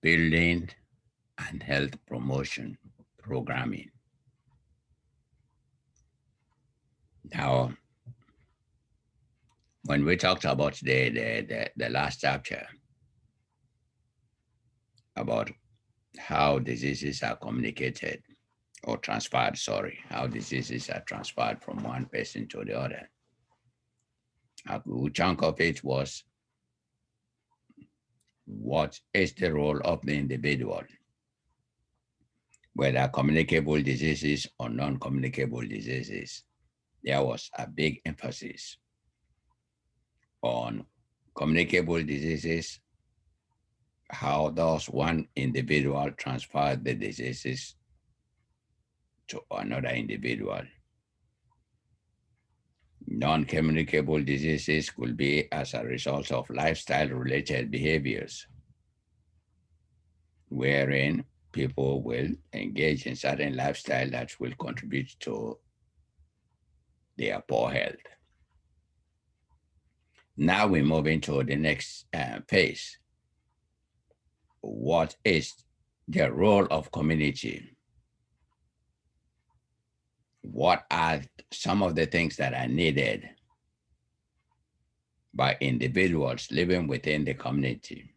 building and health promotion programming. Now, when we talked about the last chapter about how diseases are communicated or transferred, sorry, how diseases are transferred from one person to the other, a good chunk of it was what is the role of the individual, whether communicable diseases or non-communicable diseases. There was a big emphasis on communicable diseases, how does one individual transfer the diseases to another individual. Non-communicable diseases could be as a result of lifestyle-related behaviors, wherein people will engage in certain lifestyle that will contribute to their poor health. Now we move into the next phase. What is the role of community? What are some of the things that are needed by individuals living within the community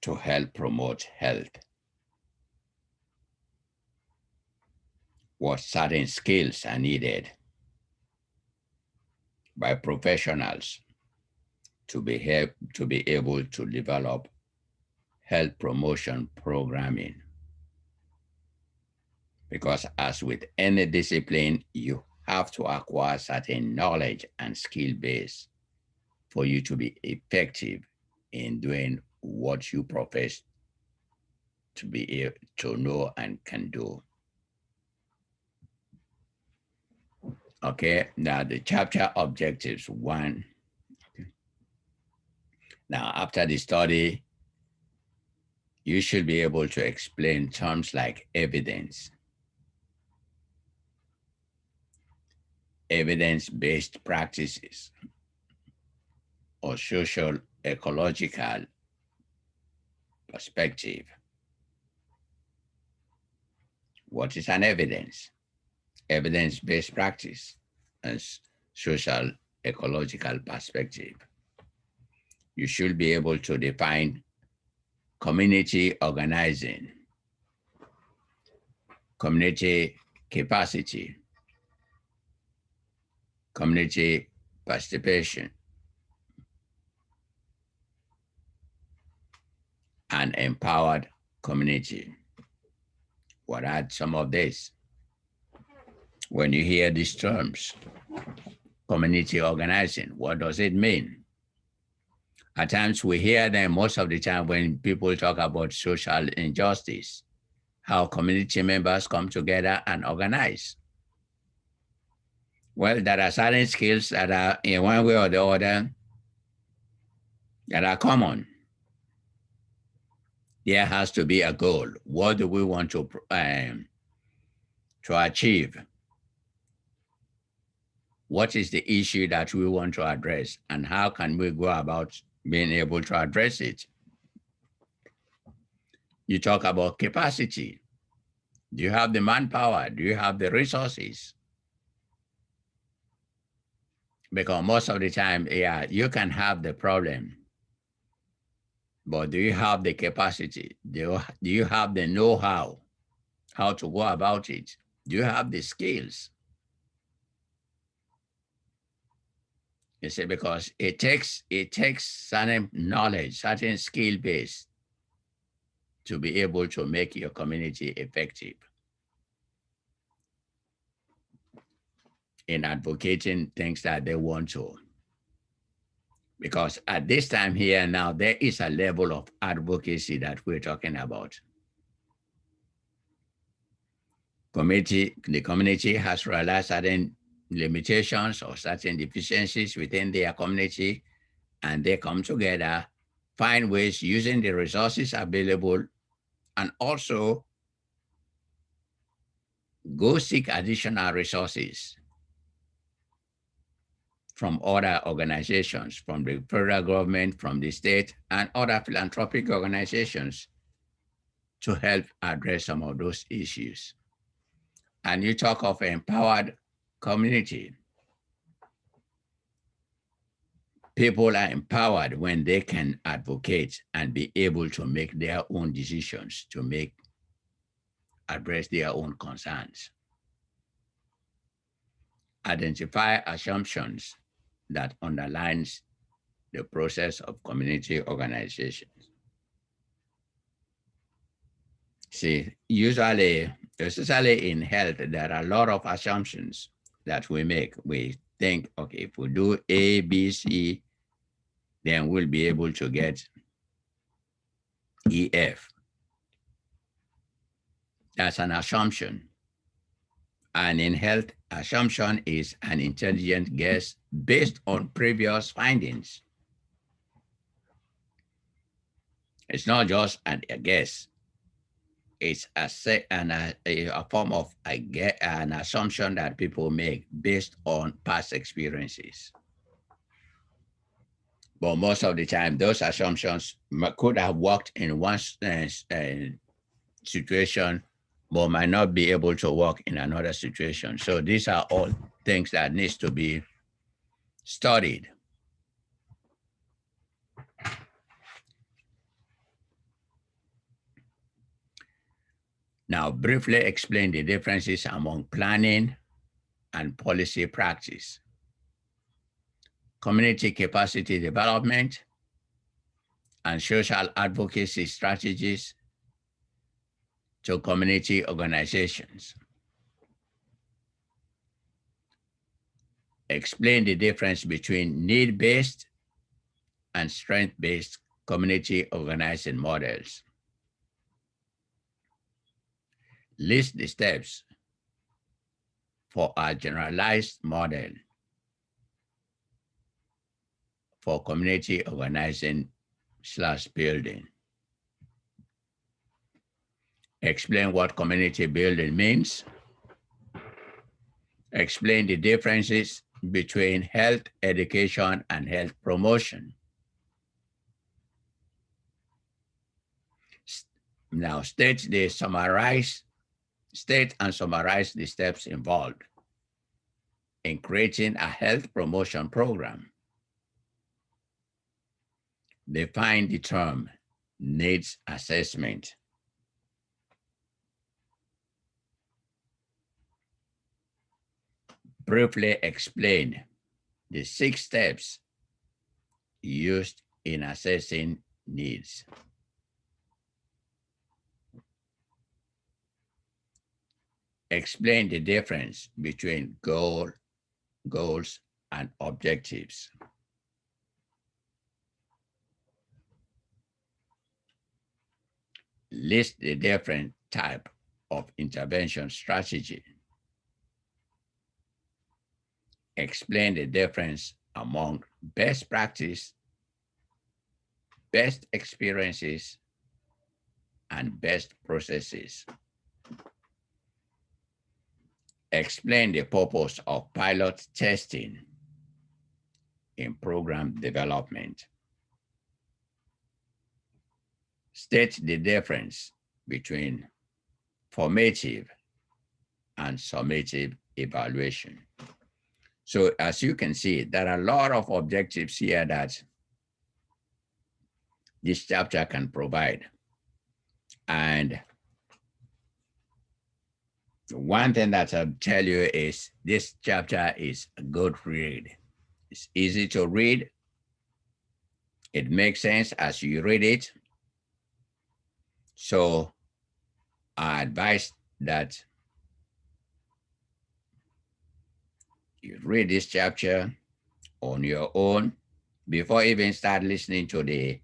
to help promote health? What certain skills are needed by professionals to be able to develop health promotion programming? Because as with any discipline, you have to acquire certain knowledge and skill base for you to be effective in doing what you profess to be able to know and can do. Okay, now the chapter objectives 1. Now, after the study, you should be able to explain terms like evidence, evidence-based practices, or social ecological perspective. What is an evidence? Evidence-based practice and social ecological perspective. You should be able to define community organizing, community capacity, community participation, and empowered community. What are some of this? When you hear these terms, community organizing, what does it mean? At times we hear them most of the time when people talk about social injustice, how community members come together and organize. Well, there are certain skills that are in one way or the other that are common. There has to be a goal. What do we want to achieve? What is the issue that we want to address, and how can we go about being able to address it? You talk about capacity. Do you have the manpower? Do you have the resources? Because most of the time, yeah, you can have the problem, but do you have the capacity? Do you have the know-how, how to go about it? Do you have the skills? You see, because it takes certain knowledge, certain skill base to be able to make your community effective in advocating things that they want to. Because at this time here now, there is a level of advocacy that we're talking about. The community has realized certain limitations or certain deficiencies within their community, and they come together, find ways using the resources available, and also go seek additional resources from other organizations, from the federal government, from the state, and other philanthropic organizations to help address some of those issues. And you talk of empowered community. People are empowered when they can advocate and be able to make their own decisions, to address their own concerns. Identify assumptions that underlines the process of community organizations. See, usually, especially in health, there are a lot of assumptions that we make. We think, okay, if we do A, B, C, then we'll be able to get EF. That's an assumption. And in health, assumption is an intelligent guess based on previous findings. It's not just a guess. It's a form of an assumption that people make based on past experiences. But most of the time, those assumptions could have worked in one situation, but might not be able to work in another situation. So these are all things that needs to be studied. Now, briefly explain the differences among planning and policy practice. Community capacity development and social advocacy strategies to community organizations. Explain the difference between need-based and strength-based community organizing models. List the steps for a generalized model for community organizing / building. Explain what community building means. Explain the differences between health education and health promotion. Now state and summarize the steps involved in creating a health promotion program. Define the term needs assessment. Briefly explain the 6 steps used in assessing needs. Explain the difference between goals and objectives. List the different type of intervention strategy. Explain the difference among best practice, best experiences, and best processes. Explain the purpose of pilot testing in program development. State the difference between formative and summative evaluation. So as you can see, there are a lot of objectives here that this chapter can provide. And one thing that I'll tell you is this chapter is a good read. It's easy to read. It makes sense as you read it. So I advise that you read this chapter on your own before even start listening to the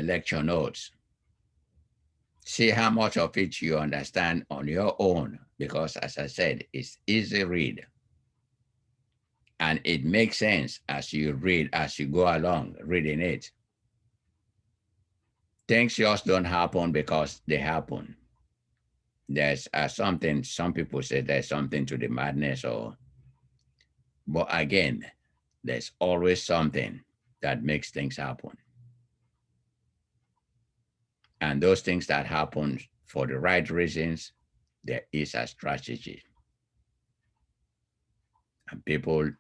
lecture notes. See how much of it you understand on your own, because as I said, it's easy read. And it makes sense as you read, as you go along reading it. Things just don't happen because they happen. There's something, some people say there's something to the madness, or But again, there's always something that makes things happen. And those things that happen for the right reasons, there is a strategy. And people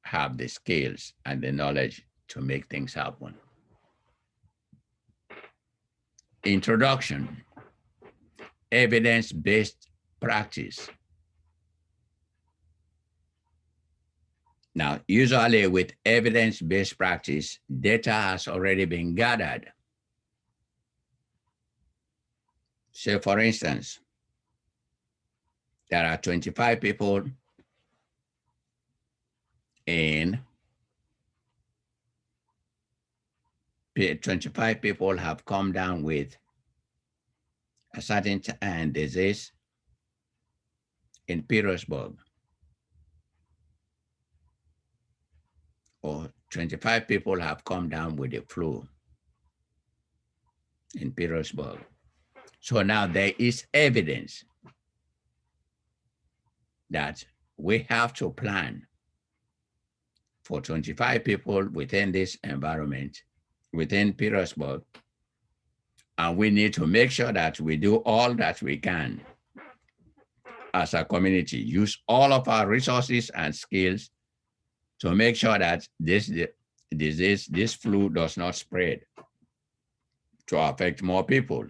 have the skills and the knowledge to make things happen. Introduction, evidence-based practice. Now, usually with evidence-based practice, data has already been gathered. Say, for instance, there are 25 people and 25 people have come down with a certain disease in Petersburg, or 25 people have come down with the flu in Petersburg. So now there is evidence that we have to plan for 25 people within this environment, within Petersburg, and we need to make sure that we do all that we can as a community, use all of our resources and skills to make sure that this disease, this flu does not spread to affect more people.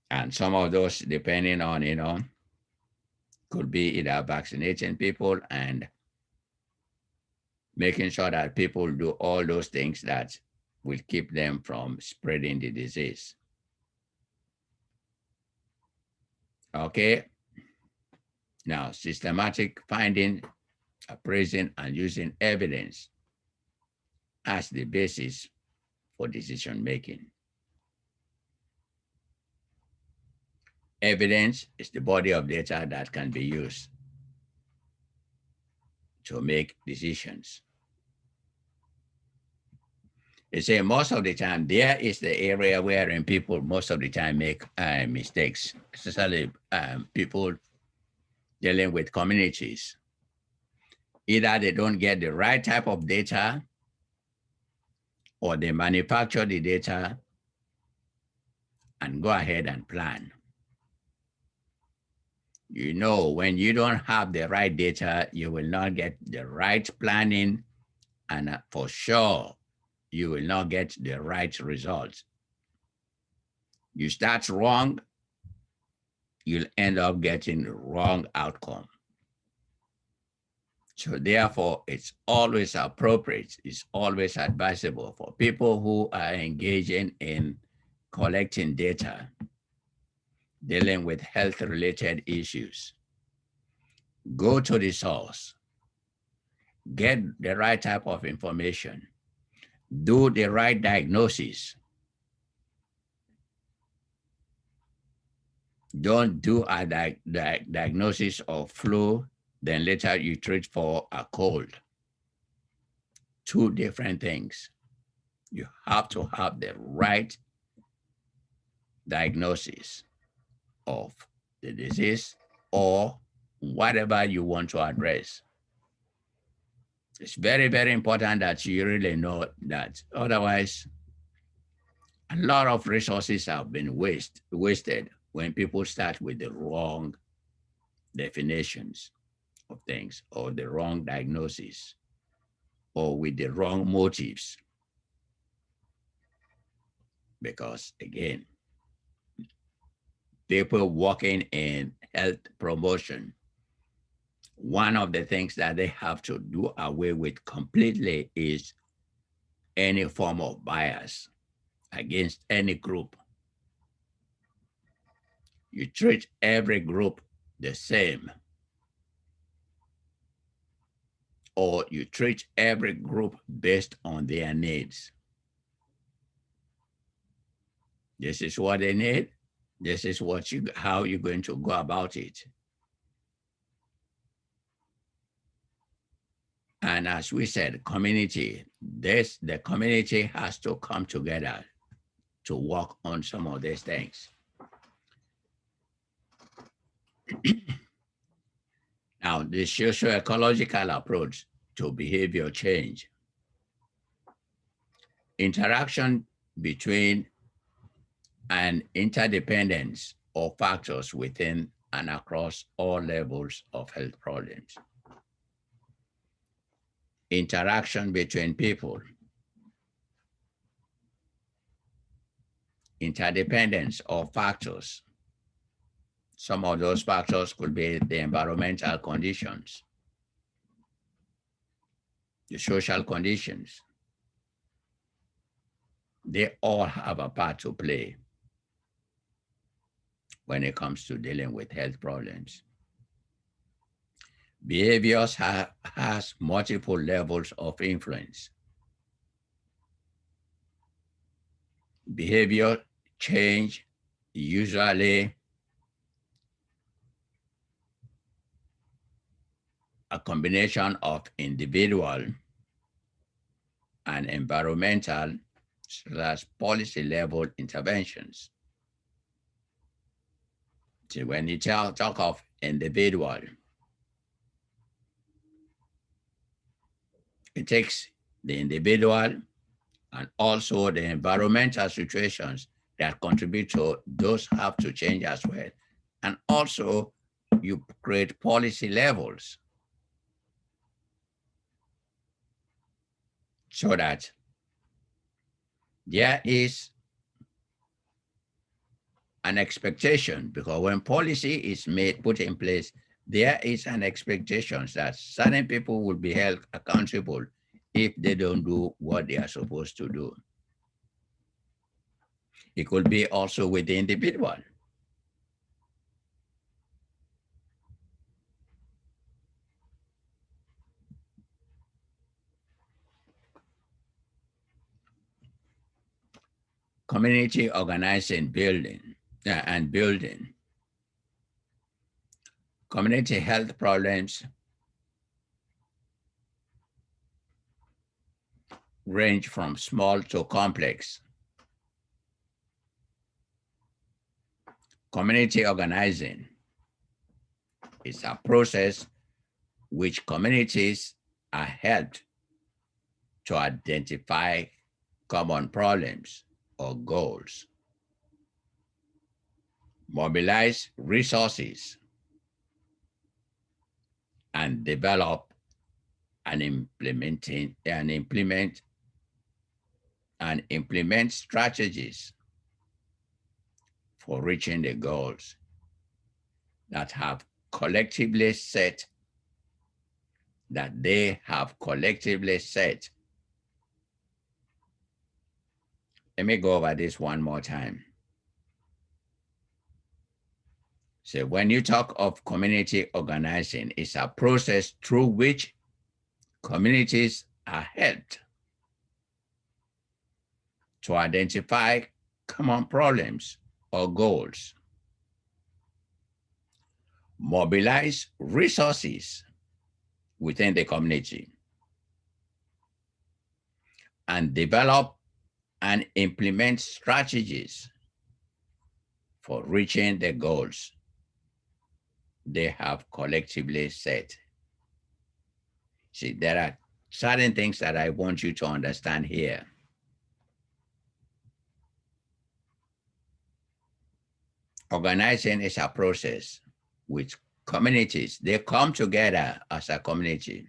And some of those, depending on, could be either vaccinating people and making sure that people do all those things that will keep them from spreading the disease. Okay. Now, systematic finding, appraising, and using evidence as the basis for decision making. Evidence is the body of data that can be used to make decisions. You say most of the time, there is the area wherein people most of the time make mistakes, especially people dealing with communities. Either they don't get the right type of data, or they manufacture the data and go ahead and plan. When you don't have the right data, you will not get the right planning, and for sure, you will not get the right results. You start wrong, you'll end up getting the wrong outcome. So therefore, it's always appropriate, it's always advisable for people who are engaging in collecting data, dealing with health-related issues. Go to the source, get the right type of information, do the right diagnosis. Don't do a diagnosis of flu, then later you treat for a cold. Two different things. You have to have the right diagnosis of the disease or whatever you want to address. It's very, very important that you really know that. Otherwise, a lot of resources have been wasted when people start with the wrong definitions of things, or the wrong diagnosis, or with the wrong motives. Because again, people working in health promotion, one of the things that they have to do away with completely is any form of bias against any group. You treat every group the same, or you treat every group based on their needs. This is what they need. This is how you're going to go about it. And as we said, community, the community has to come together to work on some of these things. Now, the socio-ecological approach to behavior change, interaction between and interdependence of factors within and across all levels of health problems. Interaction between people, interdependence of factors. Some of those factors could be the environmental conditions, the social conditions. They all have a part to play when it comes to dealing with health problems. Behaviors has multiple levels of influence. Behavior change usually a combination of individual and environmental / policy level interventions. So when you talk of individual, it takes the individual and also the environmental situations that contribute to those have to change as well. And also you create policy levels so that there is an expectation, because when policy is put in place, there is an expectation that certain people will be held accountable if they don't do what they are supposed to do. It could be also with the individual. Community organizing, building and building. Community health problems range from small to complex. Community organizing is a process which communities are helped to identify common problems or goals, mobilize resources, and develop and implement strategies for reaching the goals that they have collectively set. Let me go over this one more time. So when you talk of community organizing, it's a process through which communities are helped to identify common problems or goals, mobilize resources within the community, and develop and implement strategies for reaching the goals they have collectively set. See, there are certain things that I want you to understand here. Organizing is a process which communities, they come together as a community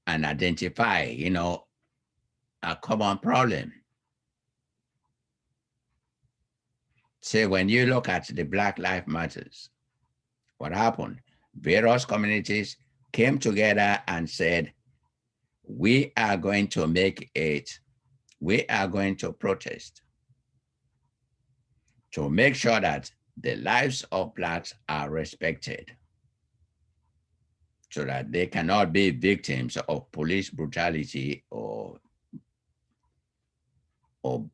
and identify, a common problem. Say, when you look at the Black Lives Matters, what happened? Various communities came together and said, we are going to make it, we are going to protest to make sure that the lives of Blacks are respected so that they cannot be victims of police brutality or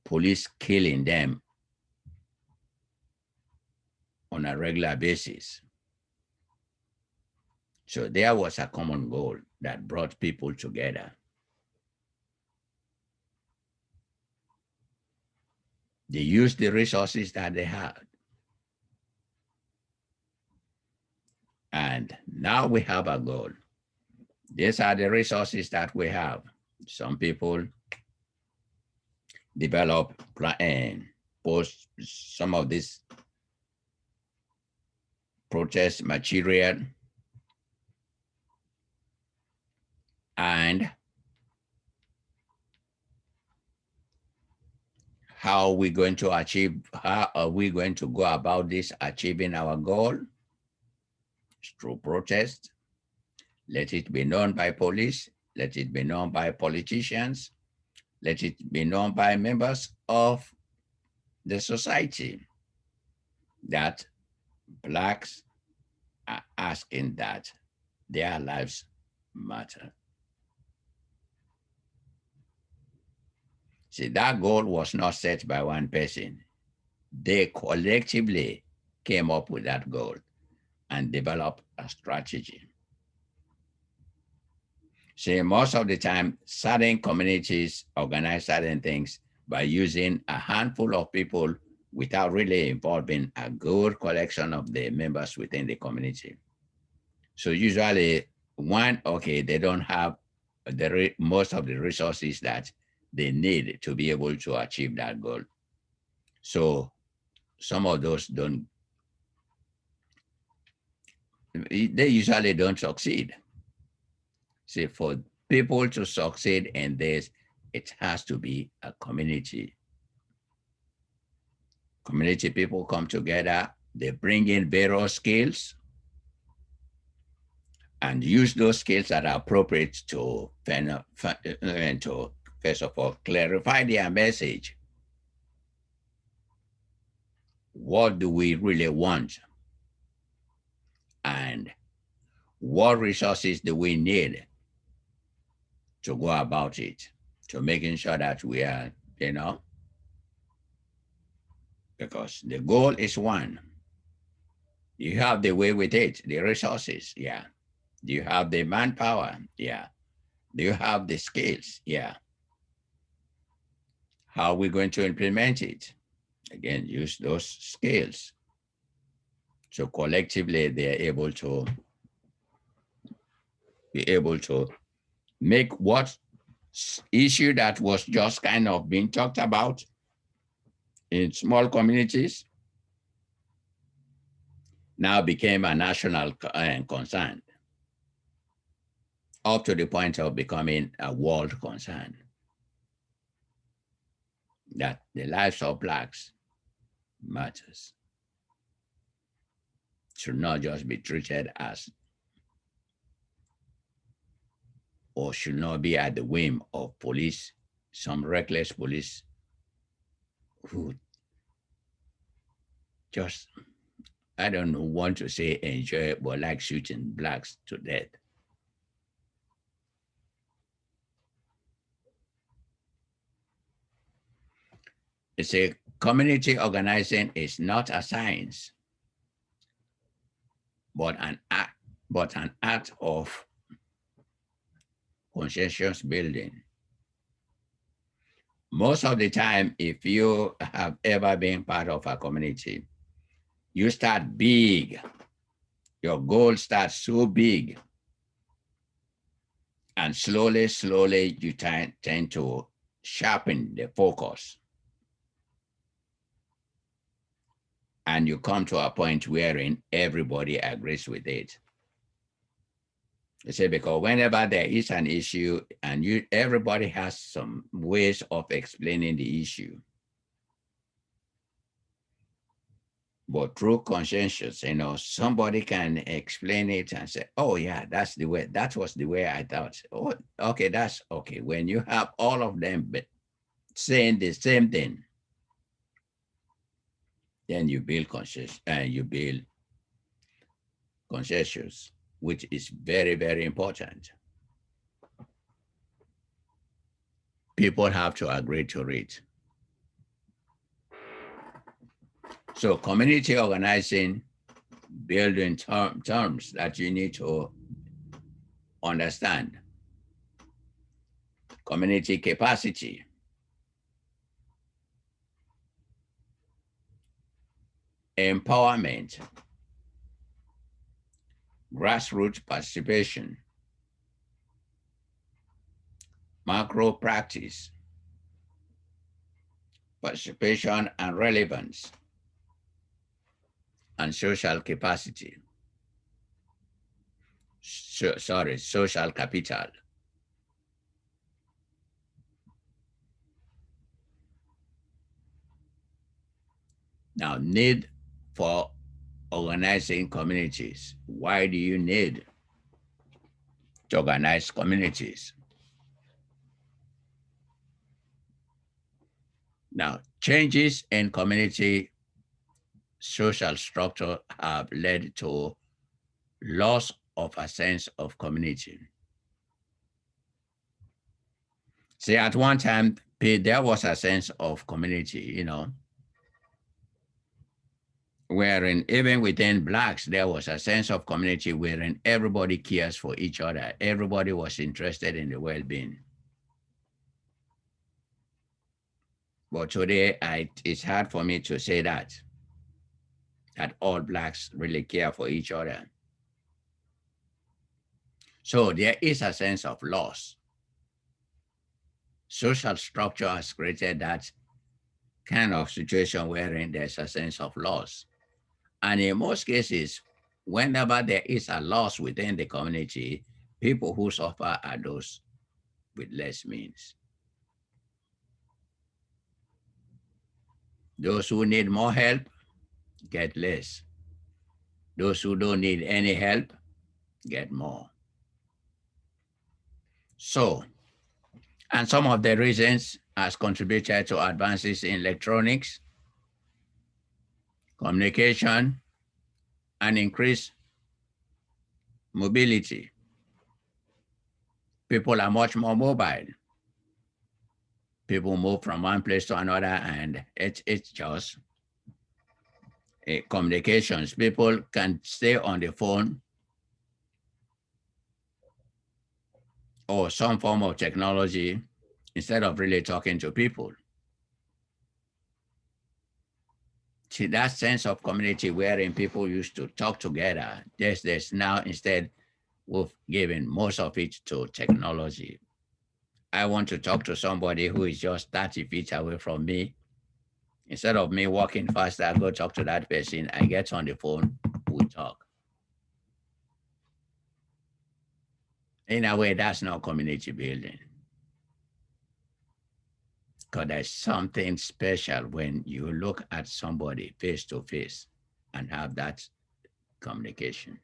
police killing them on a regular basis. So there was a common goal that brought people together. They used the resources that they had. And now we have a goal. These are the resources that we have. Some people develop and post some of this protest material, and how are we going to achieve, how are we going to go about this achieving our goal? It's through protest. Let it be known by police, let it be known by politicians, let it be known by members of the society that Blacks are asking that their lives matter. See, that goal was not set by one person. They collectively came up with that goal and developed a strategy. See, most of the time, certain communities organize certain things by using a handful of people without really involving a good collection of the members within the community. So usually, one, okay, they don't have most of the resources that they need to be able to achieve that goal. So some of those don't, they usually don't succeed. See, for people to succeed in this, it has to be a community. Community people come together, they bring in various skills and use those skills that are appropriate to first of all, clarify their message. What do we really want? And what resources do we need to go about it? To making sure that we are, because the goal is one. You have the way with it, the resources, yeah. Do you have the manpower? Yeah. Do you have the skills? Yeah. How are we going to implement it? Again, use those skills. So collectively, they're able to be able to make what issue that was just kind of being talked about in small communities now became a national concern, up to the point of becoming a world concern. That the lives of Blacks matters. Should not just be treated as, or should not be at the whim of police, some reckless police who just, I don't know, want to say enjoy it, but like shooting Blacks to death. It's a community organizing is not a science, but an act of conscientious building. Most of the time, if you have ever been part of a community, you start big. Your goal starts so big. And slowly, slowly, you tend to sharpen the focus. And you come to a point wherein everybody agrees with it. You say, because whenever there is an issue and everybody has some ways of explaining the issue. But through conscientious, somebody can explain it and say, oh yeah, that's the way, that was the way I thought. Oh, okay, that's okay. When you have all of them saying the same thing, then you build consensus, which is very, very important. People have to agree to it. So community organizing, building terms that you need to understand. Community capacity. Empowerment. grassroots participation, macro practice, participation and relevance, and social capacity. Social capital. Now, need for organizing communities. Why do you need to organize communities? Now, changes in community social structure have led to loss of a sense of community. See, at one time, there was a sense of community, wherein even within Blacks, there was a sense of community wherein everybody cares for each other. Everybody was interested in the well-being. But today, it's hard for me to say that all Blacks really care for each other. So there is a sense of loss. Social structure has created that kind of situation wherein there's a sense of loss. And in most cases, whenever there is a loss within the community, people who suffer are those with less means. Those who need more help get less. Those who don't need any help get more. So, and some of the reasons has contributed to advances in electronics, communication, and increased mobility. People are much more mobile. People move from one place to another, and it's just communications. People can stay on the phone or some form of technology instead of really talking to people. See, that sense of community wherein people used to talk together, there's now instead we've given most of it to technology. I want to talk to somebody who is just 30 feet away from me. Instead of me walking faster, I go talk to that person. I get on the phone, we talk. In a way, that's not community building. Because there's something special when you look at somebody face to face and have that communication.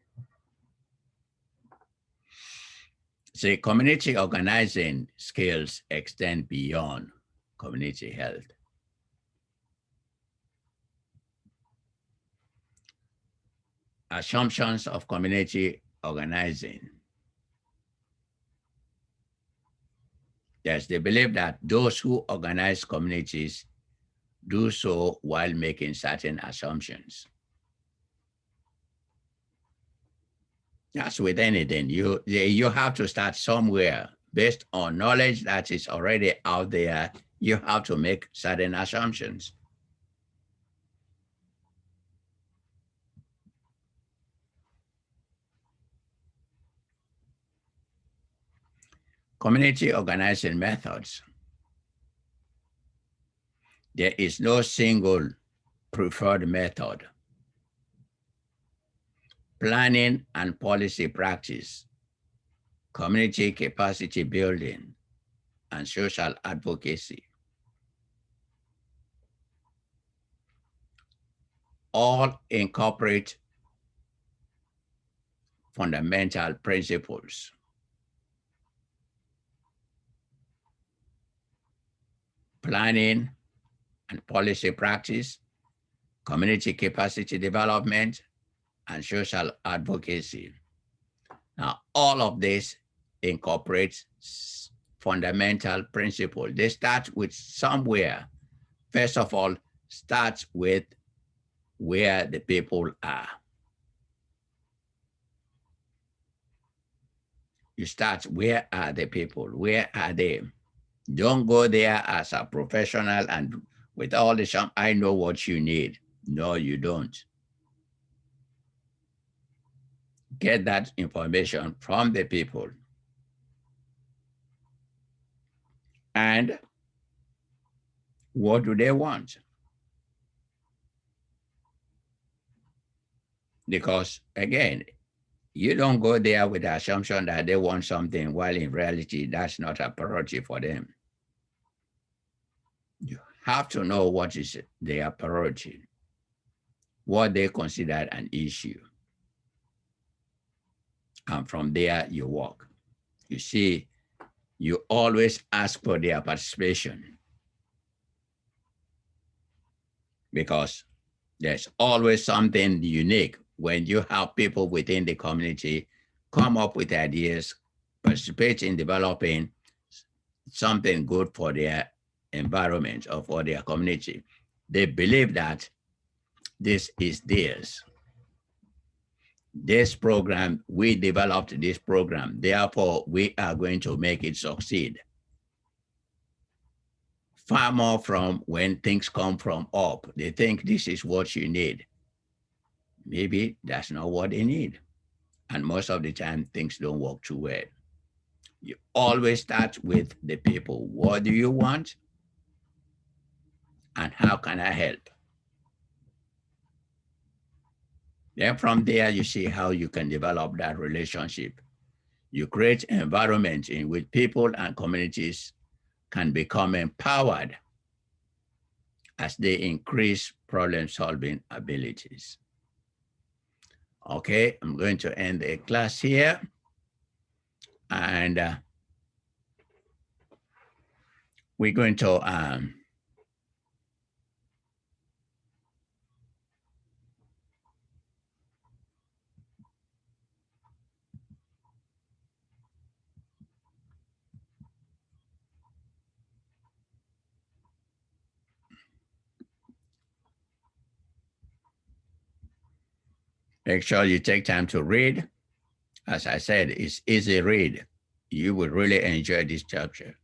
See, community organizing skills extend beyond community health. Assumptions of community organizing. There's the belief that those who organize communities do so while making certain assumptions. That's with anything. You have to start somewhere based on knowledge that is already out there. You have to make certain assumptions. Community organizing methods. There is no single preferred method. Planning and policy practice, community capacity building, and social advocacy. All incorporate fundamental principles. Planning and policy practice, community capacity development, and social advocacy. Now, all of this incorporates fundamental principles. They start with somewhere. First of all, start with where the people are. You start, where are the people? Where are they? Don't go there as a professional and with all the I know what you need. No, you don't. get that information from the people. And what do they want? Because again, you don't go there with the assumption that they want something, while in reality, that's not a priority for them. You have to know what is their priority, what they consider an issue. And from there, you work. You see, you always ask for their participation, because there's always something unique when you have people within the community come up with ideas, participate in developing something good for their environment or for their community. They believe that this is theirs. This program, we developed this program, therefore we are going to make it succeed. Far more from when things come from up. They think this is what you need. Maybe that's not what they need. And most of the time, things don't work too well. You always start with the people. What do you want? And how can I help? Then from there, you see how you can develop that relationship. You create environments in which people and communities can become empowered as they increase problem-solving abilities. Okay, I'm going to end the class here. And we're going to make sure you take time to read. As I said, it's easy read. You will really enjoy this chapter.